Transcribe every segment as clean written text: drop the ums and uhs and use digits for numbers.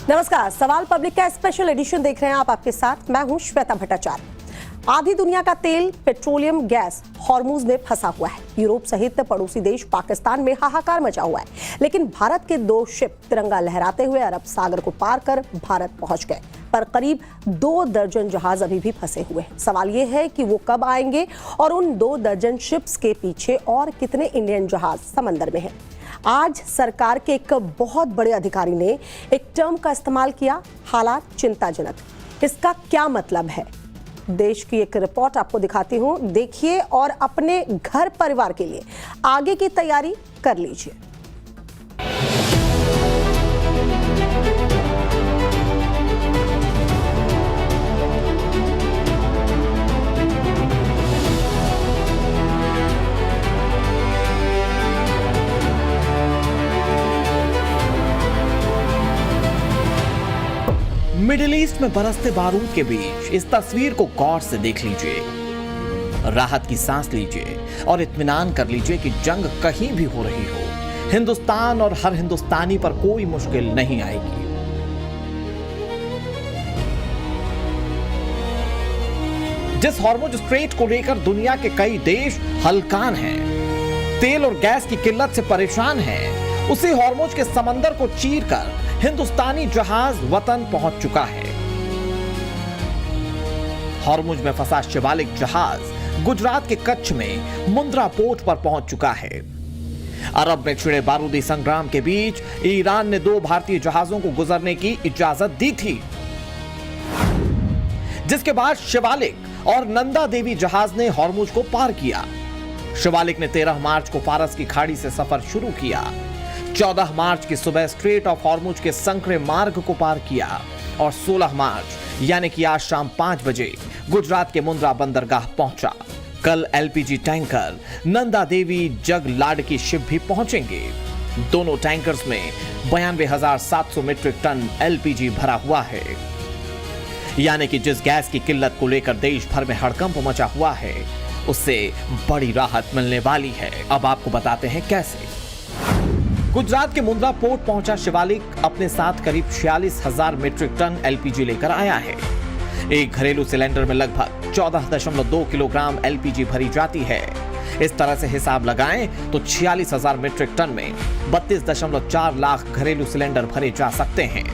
नमस्कार, सवाल पब्लिक का स्पेशल एडिशन देख रहे हैं आप। आपके साथ मैं हूं श्वेता भट्टाचार्य। आधी दुनिया का तेल, पेट्रोलियम गैस हॉर्मुज में फंसा हुआ है। यूरोप सहित पड़ोसी देश पाकिस्तान में हाहाकार मचा हुआ है, लेकिन भारत के 2 शिप तिरंगा लहराते हुए अरब सागर को पार कर भारत पहुंच गए, पर करीब 2 दर्जन जहाज अभी भी फंसे हुए हैं। सवाल ये है कि वो कब आएंगे और उन 2 दर्जन शिप्स के पीछे और कितने इंडियन जहाज समंदर में हैं। आज सरकार के एक बहुत बड़े अधिकारी ने एक टर्म का इस्तेमाल किया, हालात चिंताजनक। इसका क्या मतलब है? देश की एक रिपोर्ट आपको दिखाती हूं, देखिए और अपने घर परिवार के लिए आगे की तैयारी कर लीजिए। मिडिल ईस्ट में बरसते बारूद के बीच इस तस्वीर को गौर से देख लीजिए। राहत की सांस लीजिए और इत्मीनान कर लीजिए कि जंग कहीं भी हो रही हो, हिंदुस्तान और हर हिंदुस्तानी पर कोई मुश्किल नहीं आएगी। जिस हॉर्मुज स्ट्रेट को लेकर दुनिया के कई देश हलकान हैं, तेल और गैस की किल्लत से परेशान हैं, उसी हॉर्मुज के समंदर को चीरकर हिंदुस्तानी जहाज वतन पहुंच चुका है। हॉर्मुज में फंसा शिवालिक जहाज गुजरात के कच्छ में मुंद्रा पोर्ट पर पहुंच चुका है। अरब में छिड़े बारूदी संग्राम के बीच ईरान ने 2 भारतीय जहाजों को गुजरने की इजाजत दी थी, जिसके बाद शिवालिक और नंदा देवी जहाज ने हॉर्मुज को पार किया। शिवालिक ने 13 मार्च को फारस की खाड़ी से सफर शुरू किया। 14 मार्च की सुबह स्ट्रेट ऑफ हॉर्मुज के संकरे मार्ग को पार किया और 16 मार्च यानी कि आज शाम 5 बजे गुजरात के मुंद्रा बंदरगाह पहुंचा। कल एलपीजी टैंकर नंदा देवी जग लाडकी शिप भी पहुंचेंगे। दोनों टैंकर्स में 92,700 मीट्रिक टन एलपीजी भरा हुआ है, यानी कि जिस गैस की किल्लत को लेकर देश भर में हड़कंप मचा हुआ है, उससे बड़ी राहत मिलने वाली है। अब आपको बताते हैं कैसे। गुजरात के मुंद्रा पोर्ट पहुंचा शिवालिक अपने साथ करीब 46,000 मीट्रिक टन एलपीजी लेकर आया है। एक घरेलू सिलेंडर में लगभग 14.2 किलोग्राम एलपीजी भरी जाती है। इस तरह से हिसाब लगाएं तो 46,000 मीट्रिक टन में 32.4 लाख घरेलू सिलेंडर भरे जा सकते हैं।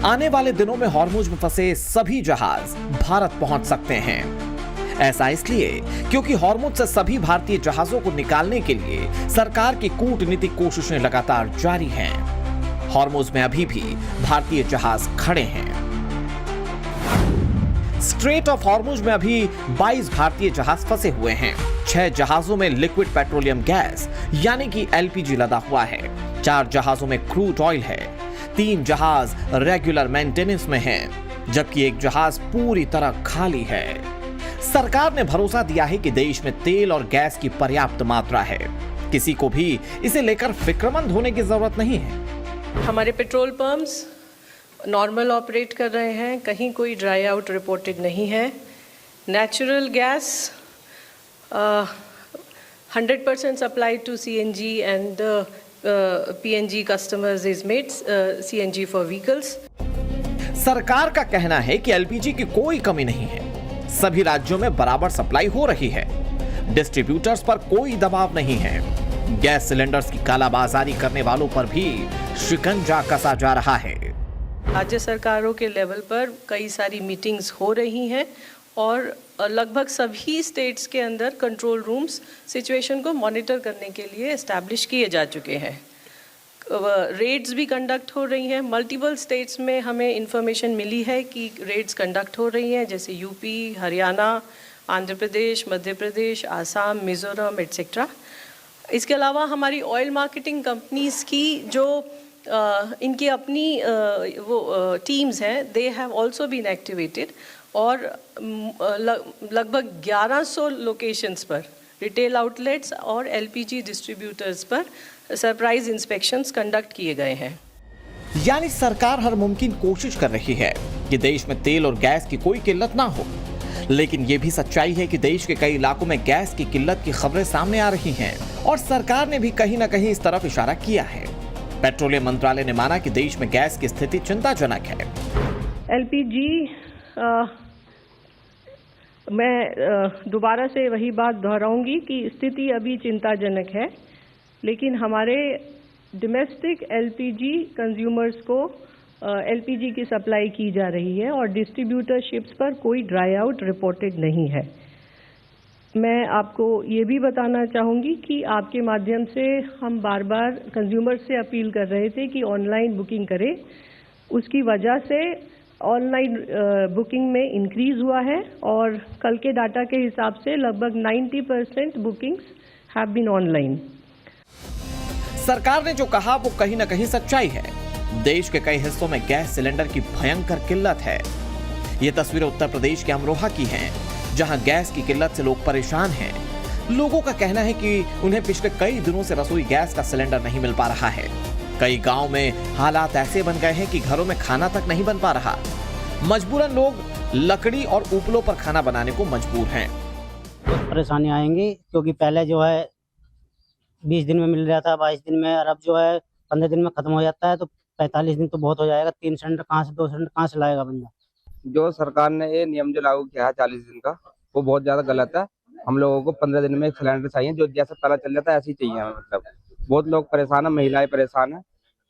आने वाले दिनों में हॉर्मुज में फंसे सभी जहाज भारत पहुंच सकते हैं। ऐसा इसलिए क्योंकि हॉर्मुज से सभी भारतीय जहाजों को निकालने के लिए सरकार की कूटनीतिक कोशिशें लगातार जारी हैं। हॉर्मुज में अभी भी भारतीय जहाज खड़े हैं। स्ट्रेट ऑफ हॉर्मुज में अभी 22 भारतीय जहाज फंसे हुए हैं। 6 जहाजों में लिक्विड पेट्रोलियम गैस यानी कि एलपीजी लदा हुआ है। 4 जहाजों में क्रूड ऑयल है। 3 जहाज रेगुलर मेंटेनेंस में हैं, जबकि एक जहाज पूरी तरह खाली है। सरकार ने भरोसा दिया है कि देश में तेल और गैस की पर्याप्त मात्रा है। किसी को भी इसे लेकर फिक्रमंद होने की जरूरत नहीं है। हमारे पेट्रोल पंप्स नॉर्मल ऑपरेट कर रहे हैं, कहीं कोई ड्राई आउट रिपोर्टेड नहीं है। Natural gas 100% supply to CNG and PNG customers is made CNG for vehicles. सरकार का कहना है कि एलपीजी की कोई कमी नहीं है। सभी राज्यों में बराबर सप्लाई हो रही है। डिस्ट्रीब्यूटर्स पर कोई दबाव नहीं है। गैस सिलेंडर्स की कालाबाजारी करने वालों पर भी शिकंजा कसा जा रहा है। राज्य सरकारों के लेवल पर कई सारी मीटिंग्स हो रही हैं और लगभग सभी स्टेट्स के अंदर कंट्रोल रूम्स सिचुएशन को मॉनिटर करने के लिए एस्टैब्लिश किए जा चुके हैं। रेड्स भी कंडक्ट हो रही हैं। मल्टीपल स्टेट्स में हमें इंफॉर्मेशन मिली है कि रेड्स कंडक्ट हो रही हैं, जैसे यूपी, हरियाणा, आंध्र प्रदेश, मध्य प्रदेश, आसाम, मिजोरम एटसेट्रा। इसके अलावा हमारी ऑयल मार्केटिंग कंपनीज की जो इनकी अपनी वो टीम्स हैं, they have also been activated और लगभग 1100 लोकेशंस पर रिटेल आउटलेट्स और एलपीजी डिस्ट्रीब्यूटर्स पर सरप्राइज इंस्पेक्शंस कंडक्ट किए गए हैं। यानी सरकार हर मुमकिन कोशिश कर रही है कि देश में तेल और गैस की कोई किल्लत ना हो, लेकिन यह भी सच्चाई है कि देश के कई इलाकों में गैस की किल्लत की खबरें सामने आ रही हैं और सरकार ने भी कहीं ना कहीं इस तरफ इशारा किया है। पेट्रोलियम मंत्रालय ने माना कि देश में गैस की स्थिति चिंताजनक है। एलपीजी मैं दोबारा से वही बात दोहराऊंगी कि स्थिति अभी चिंताजनक है, लेकिन हमारे डोमेस्टिक एलपीजी कंज्यूमर्स को एलपीजी की सप्लाई की जा रही है और डिस्ट्रीब्यूटरशिप्स पर कोई ड्राई आउट रिपोर्टेड नहीं है। मैं आपको ये भी बताना चाहूँगी कि आपके माध्यम से हम बार बार कंज्यूमर से अपील कर रहे थे कि ऑनलाइन बुकिंग करें। उसकी वजह से ऑनलाइन बुकिंग में इंक्रीज हुआ है और कल के डाटा के हिसाब से लगभग 90% बुकिंग्स हैव बीन ऑनलाइन। सरकार ने जो कहा वो कहीं न कहीं सच्चाई है। देश के कई हिस्सों में गैस सिलेंडर की भयंकर किल्लत है। ये तस्वीरें उत्तर प्रदेश के अमरोहा की हैं, जहां गैस की किल्लत से लोग परेशान हैं। लोगों का कहना है कि उन्हें पिछले कई दिनों से रसोई गैस का सिलेंडर नहीं मिल पा रहा है। कई गांव में हालात ऐसे बन गए हैं कि घरों में खाना तक नहीं बन पा रहा। मजबूरन लोग लकड़ी और उपलों पर खाना बनाने को मजबूर हैं। परेशानी आएंगी क्योंकि पहले जो है 20 दिन में मिल रहा था, 22 दिन में, और अब जो है 15 दिन में खत्म हो जाता है, तो 45 दिन तो बहुत हो जाएगा। 3 सिलेंडर कहाँ से, 2 सिलेंडर कहाँ से लाएगा बंदा। जो सरकार ने ये नियम जो लागू किया है 40 दिन का, वो बहुत ज्यादा गलत है। हम लोगों को 15 दिन में एक सिलेंडर चाहिए, जो जैसे पता चल जाता है ऐसे ही चाहिए हमें। मतलब बहुत लोग परेशान है, महिलाएं परेशान है।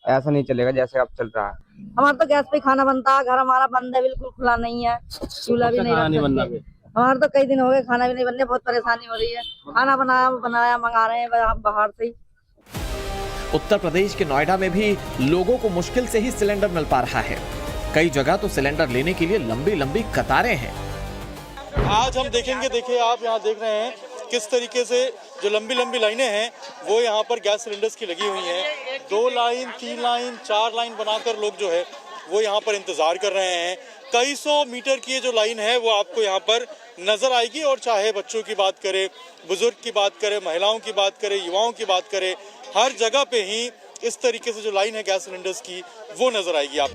ऐसा नहीं चलेगा जैसे अब चल रहा है। हमारा तो गैस पे खाना बनता है, घर हमारा बंद है, बिल्कुल खुला नहीं है, चूल्हा भी नहीं रख सकते। हमारा तो कई दिन हो गए खाना भी नहीं बनने, बहुत परेशानी हो रही है। खाना बनाया मंगा रहे हैं बाहर से ही। उत्तर प्रदेश के नोएडा में भी लोगों को मुश्किल से ही सिलेंडर मिल पा रहा है। कई जगह तो सिलेंडर लेने के लिए लंबी लंबी कतारें हैं। आज हम देखेंगे, देखिए आप यहाँ देख रहे हैं किस तरीके से जो लंबी लंबी लाइनें हैं वो यहाँ पर गैस सिलेंडर्स की लगी हुई हैं। 2 लाइन, 3 लाइन, 4 लाइन बनाकर लोग जो है वो यहाँ पर इंतजार कर रहे हैं। कई सौ मीटर की जो लाइन है वो आपको यहाँ पर नजर आएगी। और चाहे बच्चों की बात करें, बुजुर्ग की बात करें, महिलाओं की बात करें, युवाओं की बात करें, हर जगह पे ही इस तरीके से जो लाइन है गैस सिलेंडर्स की वो नजर आएगी आप।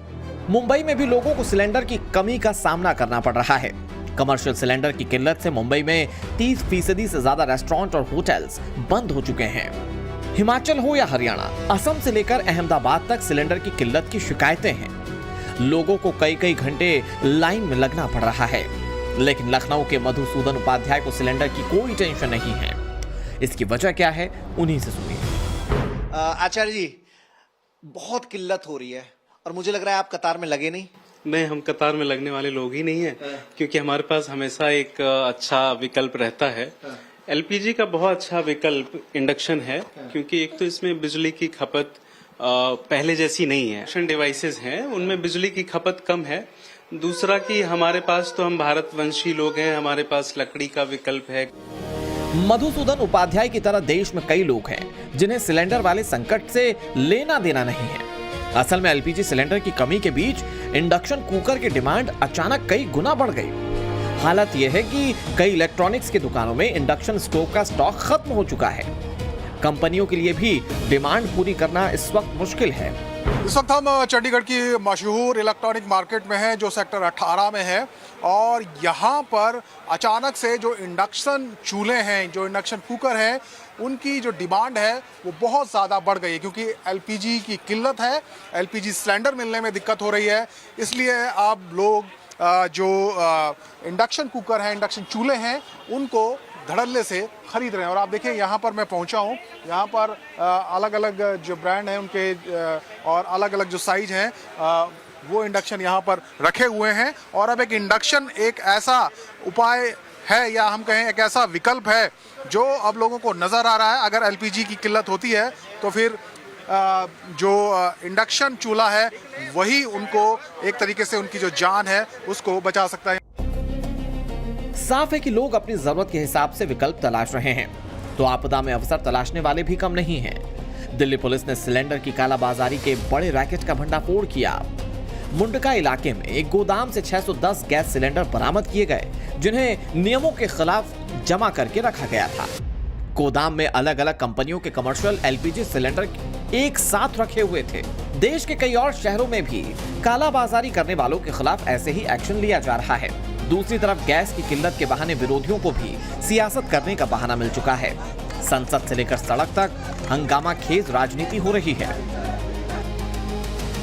मुंबई में भी लोगों को सिलेंडर की कमी का सामना करना पड़ रहा है। कमर्शियल सिलेंडर की किल्लत से मुंबई में 30% से ज्यादा रेस्टोरेंट और होटल्स बंद हो चुके हैं। हिमाचल हो या हरियाणा, असम से लेकर अहमदाबाद तक सिलेंडर की किल्लत की शिकायतें हैं। लोगों को कई कई घंटे लाइन में लगना पड़ रहा है। लेकिन लखनऊ के मधुसूदन उपाध्याय को सिलेंडर की कोई टेंशन नहीं है। इसकी वजह क्या है, उन्हीं से सुनिए। आचार्य जी, बहुत किल्लत हो रही है और मुझे लग रहा है आप कतार में लगे नहीं। हम कतार में लगने वाले लोग ही नहीं हैं, क्योंकि हमारे पास हमेशा एक अच्छा विकल्प रहता है। एलपीजी का बहुत अच्छा विकल्प इंडक्शन है, क्योंकि एक तो इसमें बिजली की खपत पहले जैसी नहीं है। इंडक्शन डिवाइसेस हैं उनमें बिजली की खपत कम है। दूसरा कि हमारे पास तो हम भारतवंशी लोग हैं, हमारे पास लकड़ी का विकल्प है। मधुसूदन उपाध्याय की तरह देश में कई लोग हैं जिन्हें सिलेंडर वाले संकट से लेना देना नहीं है। असल में एलपीजी सिलेंडर की कमी के बीच इंडक्शन कुकर की डिमांड अचानक कई गुना बढ़ गई। हालत यह है कि कई इलेक्ट्रॉनिक्स की दुकानों में इंडक्शन स्टोव का स्टॉक खत्म हो चुका है। कंपनियों के लिए भी डिमांड पूरी करना इस वक्त मुश्किल है। इस वक्त हम चंडीगढ़ की मशहूर इलेक्ट्रॉनिक मार्केट में हैं, जो सेक्टर 18 में है। और यहाँ पर अचानक से जो इंडक्शन चूल्हे हैं, जो इंडक्शन कुकर हैं, उनकी जो डिमांड है वो बहुत ज़्यादा बढ़ गई है, क्योंकि एलपीजी की किल्लत है, एलपीजी सिलेंडर मिलने में दिक्कत हो रही है। इसलिए अब लोग जो इंडक्शन कुकर हैं, इंडक्शन चूल्हे हैं, उनको धड़ल्ले से खरीद रहे हैं। और आप देखिए यहाँ पर मैं पहुँचा हूँ, यहाँ पर अलग अलग जो ब्रांड हैं उनके और अलग अलग जो साइज हैं वो इंडक्शन यहाँ पर रखे हुए हैं। और अब एक इंडक्शन एक ऐसा उपाय है, या हम कहें एक ऐसा विकल्प है जो अब लोगों को नज़र आ रहा है। अगर एलपीजी की किल्लत होती है तो फिर जो इंडक्शन चूल्हा है वही उनको एक तरीके से उनकी जो जान है उसको बचा सकता है। साफ है कि लोग अपनी जरूरत के हिसाब से विकल्प तलाश रहे हैं, तो आपदा में अवसर तलाशने वाले भी कम नहीं हैं। दिल्ली पुलिस ने सिलेंडर की कालाबाजारी के बड़े रैकेट का भंडाफोड़ किया। मुंडका इलाके में एक गोदाम से 610 गैस सिलेंडर बरामद किए गए, जिन्हें नियमों के खिलाफ जमा करके रखा गया था। गोदाम में अलग अलग कंपनियों के कमर्शियल एलपीजी सिलेंडर एक साथ रखे हुए थे। देश के कई और शहरों में भी कालाबाजारी करने वालों के खिलाफ ऐसे ही एक्शन लिया जा रहा है। दूसरी तरफ गैस की किल्लत के बहाने विरोधियों को भी सियासत करने का बहाना मिल चुका है। संसद से लेकर सड़क तक हंगामा खेज राजनीति हो रही है।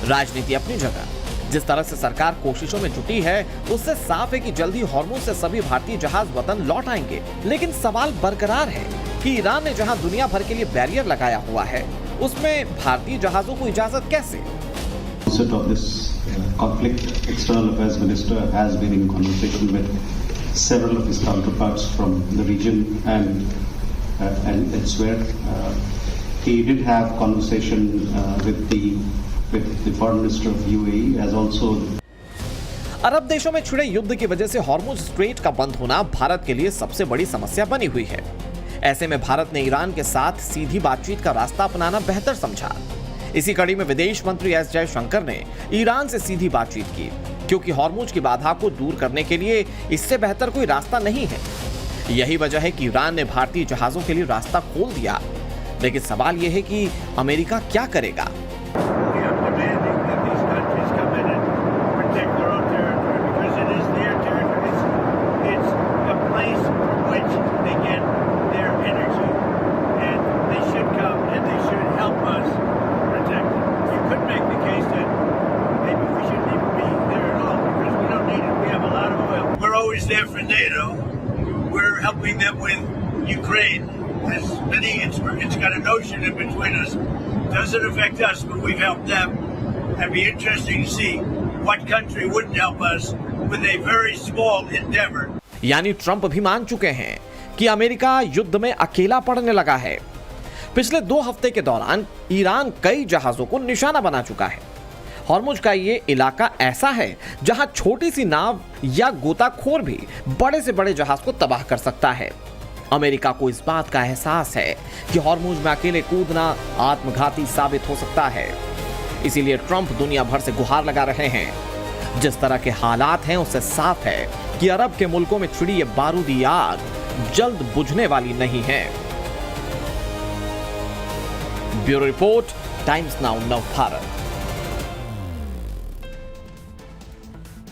राजनीति अपनी जगह। जिस तरह से सरकार कोशिशों में जुटी है उससे साफ है कि जल्दी हॉर्मुज से सभी भारतीय जहाज वतन लौट आएंगे। लेकिन सवाल बरकरार है कि ईरान ने जहां दुनिया भर के लिए बैरियर लगाया हुआ है उसमें भारतीय जहाजों को इजाजत कैसे? Of this conflict, External Affairs Minister has been in conversation with several of his counterparts from the region and elsewhere. He did have conversation with the Foreign Minister of UAE as also. अरब देशों में छिड़े युद्ध की वजह से Hormuz strait का बंद होना भारत के लिए सबसे बड़ी समस्या बनी हुई है। ऐसे में भारत ने ईरान के साथ सीधी बातचीत का रास्ता अपनाना बेहतर समझा। इसी कड़ी में विदेश मंत्री एस जयशंकर ने ईरान से सीधी बातचीत की, क्योंकि हॉर्मुज की बाधा को दूर करने के लिए इससे बेहतर कोई रास्ता नहीं है। यही वजह है कि ईरान ने भारतीय जहाजों के लिए रास्ता खोल दिया। लेकिन सवाल यह है कि अमेरिका क्या करेगा? There for NATO. We're helping them with Ukraine. It's got an ocean in between us. Doesn't affect us, but we've helped them. It'd be interesting to see what country wouldn't help us with a very small endeavor. यानी Trump भी मान चुके हैं कि America युद्ध में अकेला पड़ने लगा है। पिछले 2 हफ्ते के दौरान ईरान कई जहाजों को निशाना बना चुका है। हॉर्मुज का ये इलाका ऐसा है जहां छोटी सी नाव या गोताखोर भी बड़े से बड़े जहाज को तबाह कर सकता है। अमेरिका को इस बात का एहसास है कि हॉर्मुज में अकेले कूदना आत्मघाती साबित हो सकता है। इसीलिए ट्रंप दुनिया भर से गुहार लगा रहे हैं। जिस तरह के हालात हैं उससे साफ है कि अरब के मुल्कों में छिड़ी ये बारूदी आग जल्द बुझने वाली नहीं है। Bureau report, times now Navbharat.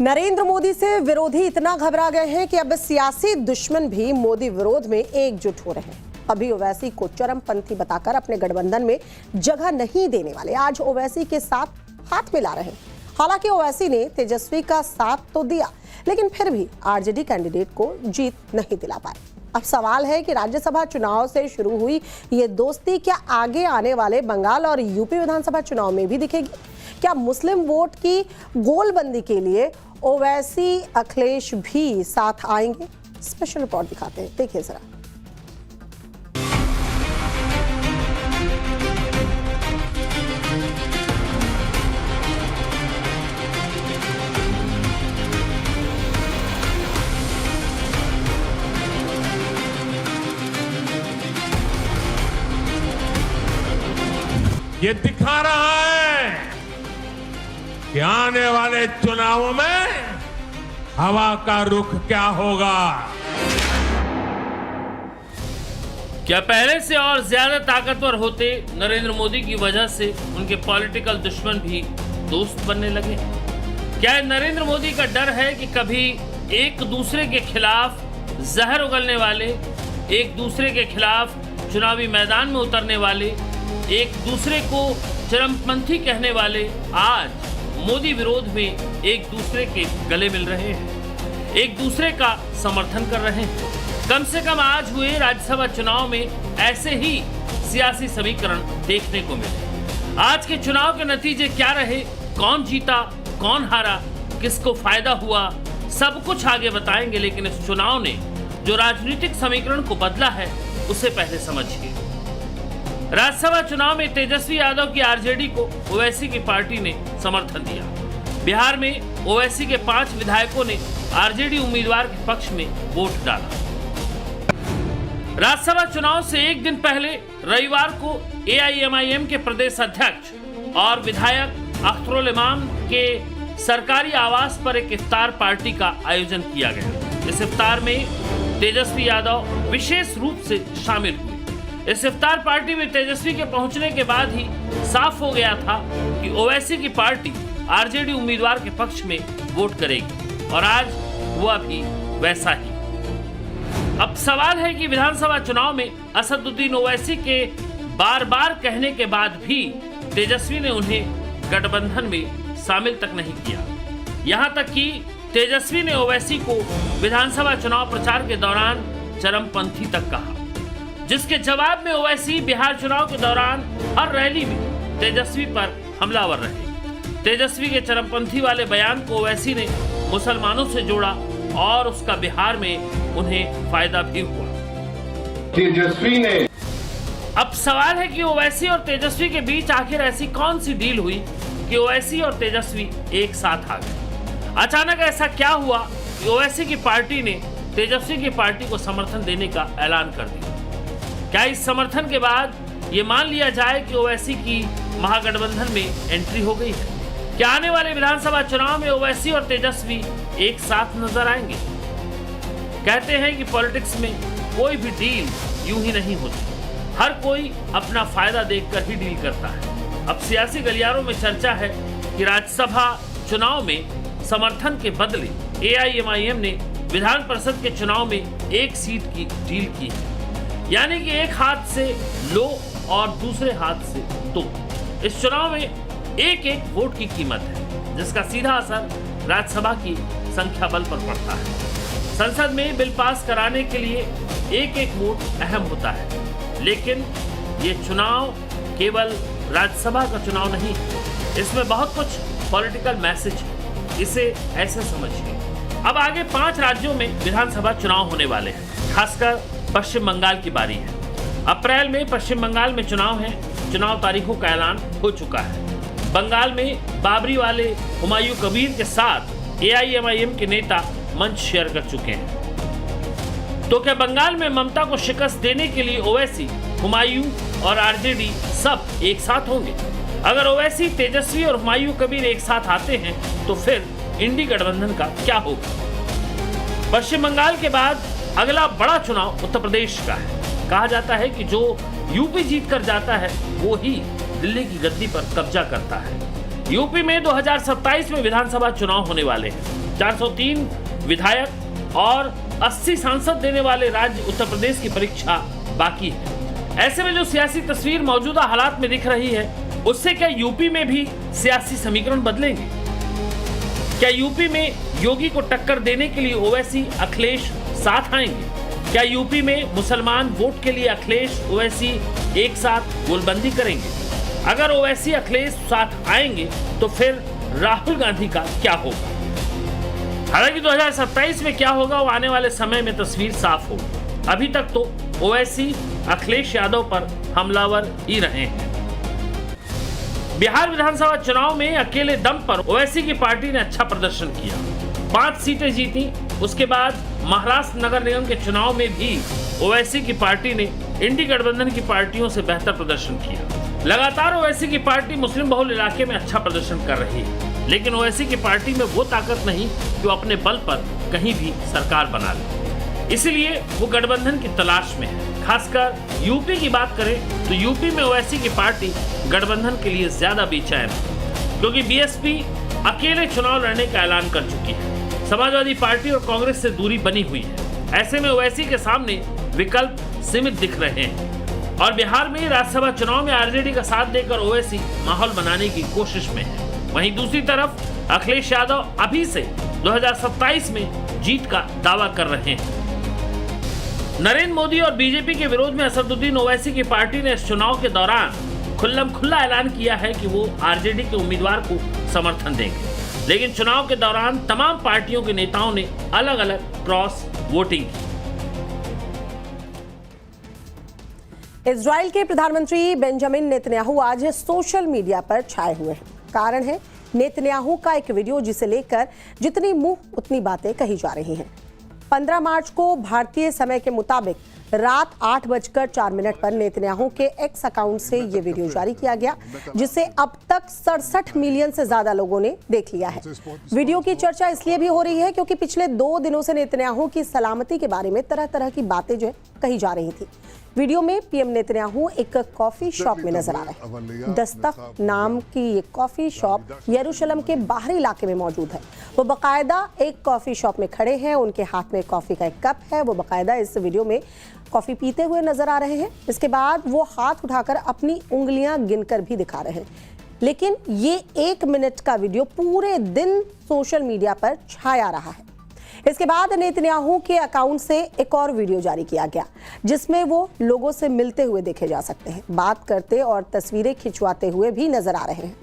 Narendra Modi से विरोधी इतना घबरा गए हैं कि अब सियासी दुश्मन भी मोदी विरोध में एकजुट हो रहे हैं। अभी ओवैसी को चरमपंथी बताकर अपने गठबंधन में जगह नहीं देने वाले आज ओवैसी के साथ हाथ मिला रहे हैं। हालांकि ओवैसी ने तेजस्वी का साथ तो दिया, लेकिन फिर भी आरजेडी कैंडिडेट को जीत नहीं दिला पाए। अब सवाल है कि राज्यसभा चुनाव से शुरू हुई ये दोस्ती क्या आगे आने वाले बंगाल और यूपी विधानसभा चुनाव में भी दिखेगी? क्या मुस्लिम वोट की गोलबंदी के लिए ओवैसी अखिलेश भी साथ आएंगे? स्पेशल रिपोर्ट दिखाते हैं, देखिए जरा। ये दिखा रहा है कि आने वाले चुनावों में हवा का रुख क्या होगा। क्या पहले से और ज्यादा ताकतवर होते नरेंद्र मोदी की वजह से उनके पॉलिटिकल दुश्मन भी दोस्त बनने लगे? क्या नरेंद्र मोदी का डर है कि कभी एक दूसरे के खिलाफ जहर उगलने वाले, एक दूसरे के खिलाफ चुनावी मैदान में उतरने वाले, एक दूसरे को चरमपंथी कहने वाले आज मोदी विरोध में एक दूसरे के गले मिल रहे हैं, एक दूसरे का समर्थन कर रहे हैं? कम से कम आज हुए राज्यसभा चुनाव में ऐसे ही सियासी समीकरण देखने को मिले। आज के चुनाव के नतीजे क्या रहे, कौन जीता, कौन हारा, किसको फायदा हुआ, सब कुछ आगे बताएंगे। लेकिन इस चुनाव ने जो राजनीतिक समीकरण को बदला है उसे पहले समझिए। राज्यसभा चुनाव में तेजस्वी यादव की आरजेडी को ओवैसी की पार्टी ने समर्थन दिया। बिहार में ओवैसी के 5 विधायकों ने आरजेडी उम्मीदवार के पक्ष में वोट डाला। राज्यसभा चुनाव से एक दिन पहले रविवार को एआईएमआईएम के प्रदेश अध्यक्ष और विधायक अख्तरुल इमाम के सरकारी आवास पर एक इफ्तार पार्टी का आयोजन किया गया। इस इफ्तार में तेजस्वी यादव विशेष रूप से शामिल हुए। इस इफ्तार पार्टी में तेजस्वी के पहुंचने के बाद ही साफ हो गया था कि ओवैसी की पार्टी आरजेडी उम्मीदवार के पक्ष में वोट करेगी और आज हुआ भी वैसा ही। अब सवाल है कि विधानसभा चुनाव में असदुद्दीन ओवैसी के बार बार कहने के बाद भी तेजस्वी ने उन्हें गठबंधन में शामिल तक नहीं किया। यहां तक कि तेजस्वी ने ओवैसी को विधानसभा चुनाव प्रचार के दौरान चरमपंथी तक कहा, जिसके जवाब में ओवैसी बिहार चुनाव के दौरान हर रैली में तेजस्वी पर हमलावर रहे। तेजस्वी के चरमपंथी वाले बयान को ओवैसी ने मुसलमानों से जोड़ा और उसका बिहार में उन्हें फायदा भी हुआ। तेजस्वी ने अब सवाल है कि ओवैसी और तेजस्वी के बीच आखिर ऐसी कौन सी डील हुई कि ओवैसी और तेजस्वी एक साथ आ गए। अचानक ऐसा क्या हुआ कि ओवैसी की पार्टी ने तेजस्वी की पार्टी को समर्थन देने का ऐलान कर दिया। क्या इस समर्थन के बाद ये मान लिया जाए कि ओवैसी की महागठबंधन में एंट्री हो गई है? क्या आने वाले विधानसभा चुनाव में ओवैसी और तेजस्वी एक साथ नजर आएंगे? कहते हैं कि पॉलिटिक्स में कोई भी डील यूं ही नहीं होती, हर कोई अपना फायदा देखकर ही डील करता है। अब सियासी गलियारों में चर्चा है कि राज्यसभा चुनाव में समर्थन के बदले AIMIM ने विधान परिषद के चुनाव में एक सीट की डील की है, यानी कि एक हाथ से लो और दूसरे हाथ से दो। इस चुनाव में एक एक वोट की कीमत है, जिसका सीधा असर राज्यसभा की संख्या बल पर पड़ता है। संसद में बिल पास कराने के लिए एक एक वोट अहम होता है, लेकिन ये चुनाव केवल राज्यसभा का चुनाव नहीं है, इसमें बहुत कुछ पॉलिटिकल मैसेज है, इसे ऐसे समझिए। अब आगे 5 राज्यों में विधानसभा चुनाव होने वाले हैं, खासकर पश्चिम बंगाल की बारी है। अप्रैल में पश्चिम बंगाल में चुनाव है, चुनाव तारीखों का ऐलान हो चुका है। बंगाल में बाबरी वाले हुमायूं कबीर के साथ AIMIM के नेता मंच शेयर कर चुके हैं। तो क्या बंगाल में ममता को शिकस्त देने के लिए ओवैसी, हुमायूं और RJD सब एक साथ होंगे? अगर ओवैसी, तेजस्वी और हुमायूं कबीर एक साथ आते हैं तो फिर इंडी गठबंधन का क्या होगा? पश्चिम बंगाल के बाद अगला बड़ा चुनाव उत्तर प्रदेश का है। कहा जाता है कि जो यूपी जीत कर जाता है वो ही दिल्ली की गद्दी पर कब्जा करता है। यूपी में 2027 में विधानसभा चुनाव होने वाले हैं। 403 विधायक और 80 सांसद देने वाले राज्य उत्तर प्रदेश की परीक्षा बाकी है। ऐसे में जो सियासी तस्वीर मौजूदा हालात में दिख रही है, उससे क्या यूपी में भी सियासी समीकरण बदलेंगे? क्या यूपी में योगी को टक्कर देने के लिए ओवैसी, अखिलेश साथ आएंगे? क्या यूपी में मुसलमान वोट के लिए अखिलेश, ओवैसी एक साथ गोलबंदी करेंगे? अगर ओवैसी, अखिलेश साथ आएंगे तो फिर राहुल गांधी का क्या होगा? हालांकि 2027 में क्या होगा वो आने वाले समय में तस्वीर साफ होगी। अभी तक तो ओवैसी अखिलेश यादव पर हमलावर ही रहे हैं। बिहार विधानसभा चुनाव में अकेले दम पर ओवैसी की पार्टी ने अच्छा प्रदर्शन किया, 5 सीटें जीती। उसके बाद महाराष्ट्र नगर निगम के चुनाव में भी ओवैसी की पार्टी ने इंडी गठबंधन की पार्टियों से बेहतर प्रदर्शन किया। लगातार ओवैसी की पार्टी मुस्लिम बहुल इलाके में अच्छा प्रदर्शन कर रही है, लेकिन ओवैसी की पार्टी में वो ताकत नहीं कि वो अपने बल पर कहीं भी सरकार बना ले, इसलिए वो गठबंधन की तलाश में है। खासकर यूपी की बात करें तो यूपी में ओवैसी की पार्टी गठबंधन के लिए ज्यादा बेचैन है, क्योंकि BSP अकेले चुनाव लड़ने का ऐलान कर चुकी है। समाजवादी पार्टी और कांग्रेस से दूरी बनी हुई है। ऐसे में ओवैसी के सामने विकल्प सीमित दिख रहे हैं और बिहार में राज्यसभा चुनाव में RJD का साथ देकर ओवैसी माहौल बनाने की कोशिश में है। वहीं दूसरी तरफ अखिलेश यादव अभी से 2027 में जीत का दावा कर रहे हैं। नरेंद्र मोदी और बीजेपी के विरोध में असदुद्दीन ओवैसी की पार्टी ने इस चुनाव के दौरान खुल्लम-खुल्ला ऐलान किया है कि वो RJD के उम्मीदवार को समर्थन देंगे, लेकिन चुनाव के दौरान तमाम पार्टियों के नेताओं ने अलग अलग क्रॉस वोटिंग की। इजराइल के प्रधानमंत्री बेंजामिन नेतन्याहू आज सोशल मीडिया पर छाए हुए हैं। कारण है नेतन्याहू का एक वीडियो, जिसे लेकर जितनी मुंह उतनी बातें कही जा रही हैं। 15 मार्च को भारतीय समय के मुताबिक रात 8:04 पर नेतन्याहू के एक्स अकाउंट से ये वीडियो जारी किया गया, जिसे अब तक 67 मिलियन से ज्यादा लोगों ने देख लिया है। वीडियो की चर्चा इसलिए भी हो रही है क्योंकि पिछले 2 दिनों से नेतन्याहू की सलामती के बारे में तरह तरह की बातें जो है कही जा रही थी। वीडियो में पीएम नेतन्याहू एक कॉफी शॉप में नजर आ रहे हैं। दस्तक नाम की ये कॉफी शॉप यरूशलेम के बाहरी इलाके में मौजूद है। वो बाकायदा एक कॉफी शॉप में खड़े हैं, उनके हाथ में कॉफी का एक कप है। वो बाकायदा इस वीडियो में कॉफी पीते हुए नजर आ रहे हैं। इसके बाद वो हाथ उठाकर अपनी उंगलियां गिनकर भी दिखा रहे हैं। लेकिन ये 1 मिनट का वीडियो पूरे दिन सोशल मीडिया पर छाया रहा है। इसके बाद नेतन्याहू के अकाउंट से एक और वीडियो जारी किया गया जिसमें वो लोगों से मिलते हुए देखे जा सकते हैं, बात करते और तस्वीरें खिंचवाते हुए भी नजर आ रहे हैं।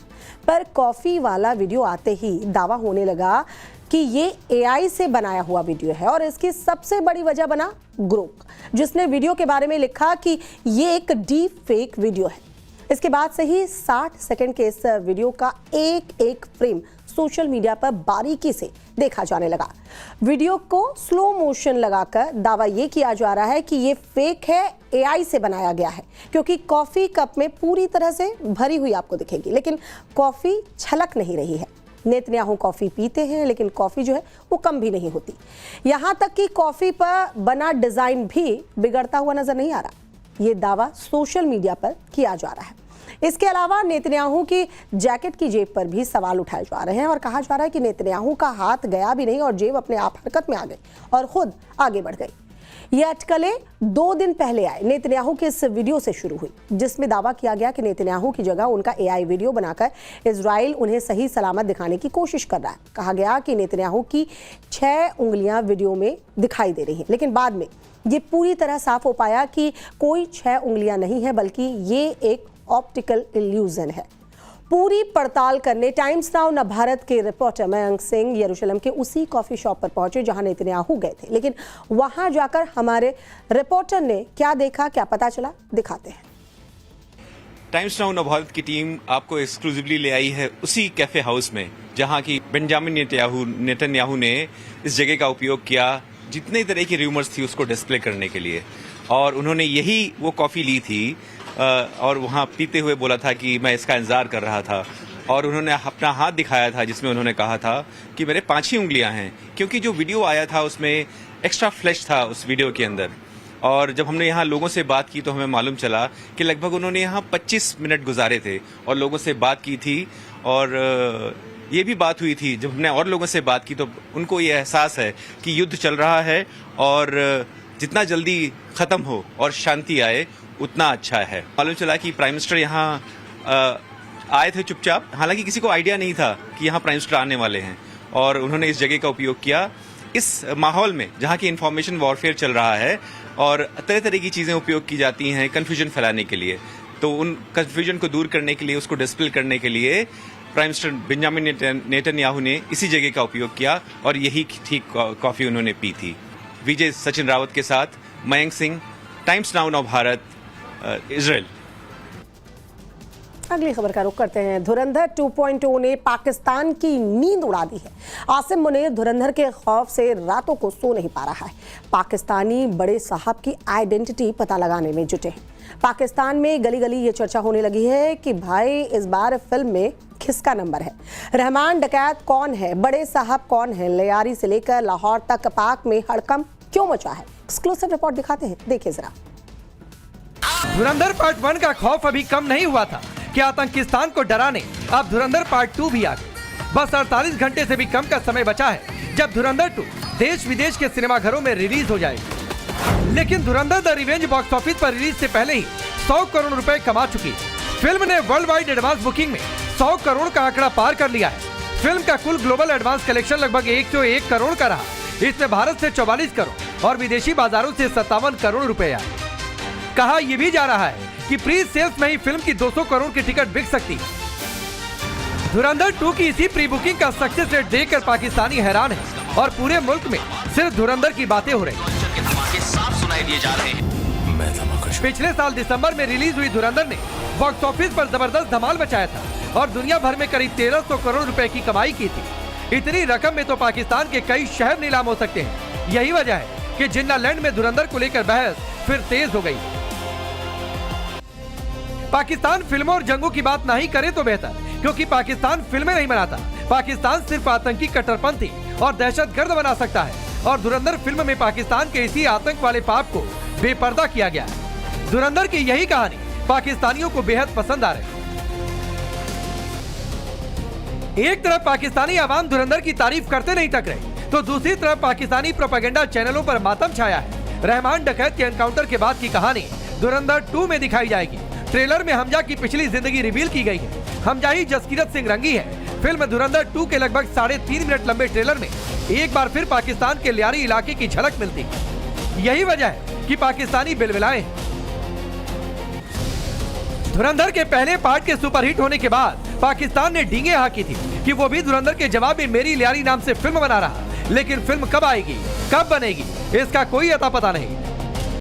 पर कॉफी वाला वीडियो आते ही दावा होने लगा कि ये AI से बनाया हुआ वीडियो है और इसकी सबसे बड़ी वजह बना ग्रोक, जिसने वीडियो के बारे में लिखा कि ये एक डीप फेक वीडियो है। इसके बाद से ही 60 सेकंड के इस वीडियो का एक एक फ्रेम सोशल मीडिया पर बारीकी से देखा जाने लगा। वीडियो को स्लो मोशन लगाकर दावा ये किया जा रहा है कि ये फेक है, AI से बनाया गया है, क्योंकि कॉफी कप में पूरी तरह से भरी हुई आपको दिखेगी लेकिन कॉफी छलक नहीं रही है। नेतन्याहू कॉफी पीते हैं लेकिन कॉफी जो है वो कम भी नहीं होती। यहां तक कि कॉफी पर बना डिजाइन भी बिगड़ता हुआ नजर नहीं आ रहा। ये दावा सोशल मीडिया पर किया जा रहा है। इसके अलावा नेतन्याहू की जैकेट की जेब पर भी सवाल उठाए जा रहे हैं और कहा जा रहा है कि नेतन्याहू का हाथ गया भी नहीं और जेब अपने आप हरकत में आ गई और खुद आगे बढ़ गई। ये अटकलें 2 दिन पहले आए नेतन्याहू के इस वीडियो से शुरू हुई, जिसमें दावा किया गया कि नेतन्याहू की जगह उनका AI वीडियो बनाकर इजराइल उन्हें सही सलामत दिखाने की कोशिश कर रहा है। कहा गया कि नेतन्याहू की 6 उंगलियां वीडियो में दिखाई दे रही हैं, लेकिन बाद में ये पूरी तरह साफ हो पाया कि कोई 6 उंगलियां नहीं है बल्कि ये एक ऑप्टिकल इल्यूजन है। पूरी पड़ताल करने टाइम्स नाउ न भारत के रिपोर्टर मयंक सिंह यरूशलेम के उसी कॉफी शॉप पर पहुंचे जहां नेतन्याहू गए थे, लेकिन वहां जाकर हमारे रिपोर्टर ने क्या देखा, क्या पता चला, दिखाते हैं। टाइम्स नाउ न भारत की टीम आपको एक्सक्लूसिवली ले आई है उसी कैफे हाउस में जहां की बेंजामिन नेतन्याहू ने इस जगह का उपयोग किया जितने तरह की रूमर्स थी उसको डिस्प्ले करने के लिए, और उन्होंने यही वो कॉफी ली थी और वहाँ पीते हुए बोला था कि मैं इसका इंतजार कर रहा था, और उन्होंने अपना हाथ दिखाया था जिसमें उन्होंने कहा था कि मेरे 5 ही उंगलियां हैं, क्योंकि जो वीडियो आया था उसमें एक्स्ट्रा फ्लैश था उस वीडियो के अंदर। और जब हमने यहाँ लोगों से बात की तो हमें मालूम चला कि लगभग उन्होंने यहाँ 25 मिनट गुजारे थे और लोगों से बात की थी, और ये भी बात हुई थी जब हमने और लोगों से बात की तो उनको ये एहसास है कि युद्ध चल रहा है और जितना जल्दी खत्म हो और शांति आए उतना अच्छा है। मालूम चला कि प्राइम मिनिस्टर यहाँ आए थे चुपचाप, हालांकि किसी को आइडिया नहीं था कि यहाँ प्राइम मिनिस्टर आने वाले हैं, और उन्होंने इस जगह का उपयोग किया इस माहौल में जहाँ की इंफॉर्मेशन वॉरफेयर चल रहा है और तरह तरह की चीज़ें उपयोग की जाती हैं कन्फ्यूजन फैलाने के लिए। तो उन कन्फ्यूजन को दूर करने के लिए, उसको डिस्पेल करने के लिए प्राइम मिनिस्टर बेंजामिन नेतन्याहू ने इसी जगह का उपयोग किया और यही ठीक कॉफ़ी उन्होंने पी थी। विजय सचिन रावत के साथ मयंक सिंह, टाइम्स नाउ न भारत, इजराइल। अगली खबर का रुख करते हैं। धुरंधर 2.0 ने पाकिस्तान की नींद उड़ा दी है। आसिम मुनीर धुरंधर के खौफ से रातों को सो नहीं पा रहा है। पाकिस्तानी बड़े साहब की आइडेंटिटी पता लगाने में जुटे हैं। पाकिस्तान में गली गली ये चर्चा होने लगी है कि भाई इस बार फिल्म में किसका नंबर है, रहमान डकैत कौन है, बड़े साहब कौन है, लियारी से लेकर लाहौर तक पाक में हड़कंप क्यों मचा है। एक्सक्लूसिव रिपोर्ट दिखाते हैं, देखिए जरा। धुरंधर पार्ट 1 का खौफ अभी कम नहीं हुआ था कि आतंकिस्तान को डराने अब धुरंधर पार्ट 2 भी आ गई। बस 48 घंटे से भी कम का समय बचा है जब धुरंधर 2 देश विदेश के सिनेमाघरों में रिलीज हो जाएगी। लेकिन धुरंधर द रिवेंज बॉक्स ऑफिस पर रिलीज से पहले ही 100 करोड़ रुपए कमा चुकी। फिल्म ने वर्ल्ड वाइड एडवांस बुकिंग में 100 करोड़ का आंकड़ा पार कर लिया है। फिल्म का कुल ग्लोबल एडवांस कलेक्शन लगभग 101 करोड़ का रहा। इसमें भारत से 44 करोड़ और विदेशी बाजारों से 57 करोड़ रुपए आए। कहा यह भी जा रहा है कि प्री सेल्स में ही फिल्म की 200 करोड़ की टिकट बिक सकती है। धुरंधर 2 की इसी प्री बुकिंग का सक्सेस रेट देखकर पाकिस्तानी हैरान है और पूरे मुल्क में सिर्फ धुरंधर की बातें हो रही। पिछले साल दिसंबर में रिलीज हुई धुरंधर ने बॉक्स ऑफिस पर जबरदस्त धमाल मचाया था और दुनिया भर में करीब 1300 करोड़ रुपए की कमाई की थी। इतनी रकम में तो पाकिस्तान के कई शहर नीलाम हो सकते हैं। यही वजह है कि जिन्ना लैंड में धुरंधर को लेकर बहस फिर तेज हो गई। पाकिस्तान फिल्मों और जंगों की बात नहीं करे तो बेहतर, क्योंकि पाकिस्तान फिल्में नहीं बनाता। पाकिस्तान सिर्फ आतंकी कट्टरपंथी और दहशतगर्द बना सकता है, और धुरंधर फिल्म में पाकिस्तान के इसी आतंक वाले पाप को बेपर्दा किया गया है। धुरंधर की यही कहानी पाकिस्तानियों को बेहद पसंद आ रही है। एक तरफ पाकिस्तानी आवाम धुरंधर की तारीफ करते नहीं थक रहे, तो दूसरी तरफ पाकिस्तानी प्रोपेगेंडा चैनलों पर मातम छाया है। रहमान डकैत के एनकाउंटर के बाद की कहानी धुरंधर 2 में दिखाई जाएगी। ट्रेलर में हमजा की पिछली जिंदगी रिवील की गई है। हमजाही जसकीरत सिंह रंगी है। फिल्म धुरंधर 2 के लगभग 3.5 मिनट लंबे ट्रेलर में एक बार फिर पाकिस्तान के लियारी इलाके की झलक मिलती है। यही वजह है कि पाकिस्तानी बिलबिलाए हैं। धुरंधर के पहले पार्ट के सुपरहिट होने के बाद पाकिस्तान ने डींगे हाँकी थी कि वो भी धुरंधर के जवाब में मेरी लियारी नाम से फिल्म बना रहा, लेकिन फिल्म कब आएगी, कब बनेगी, इसका कोई अता पता नहीं।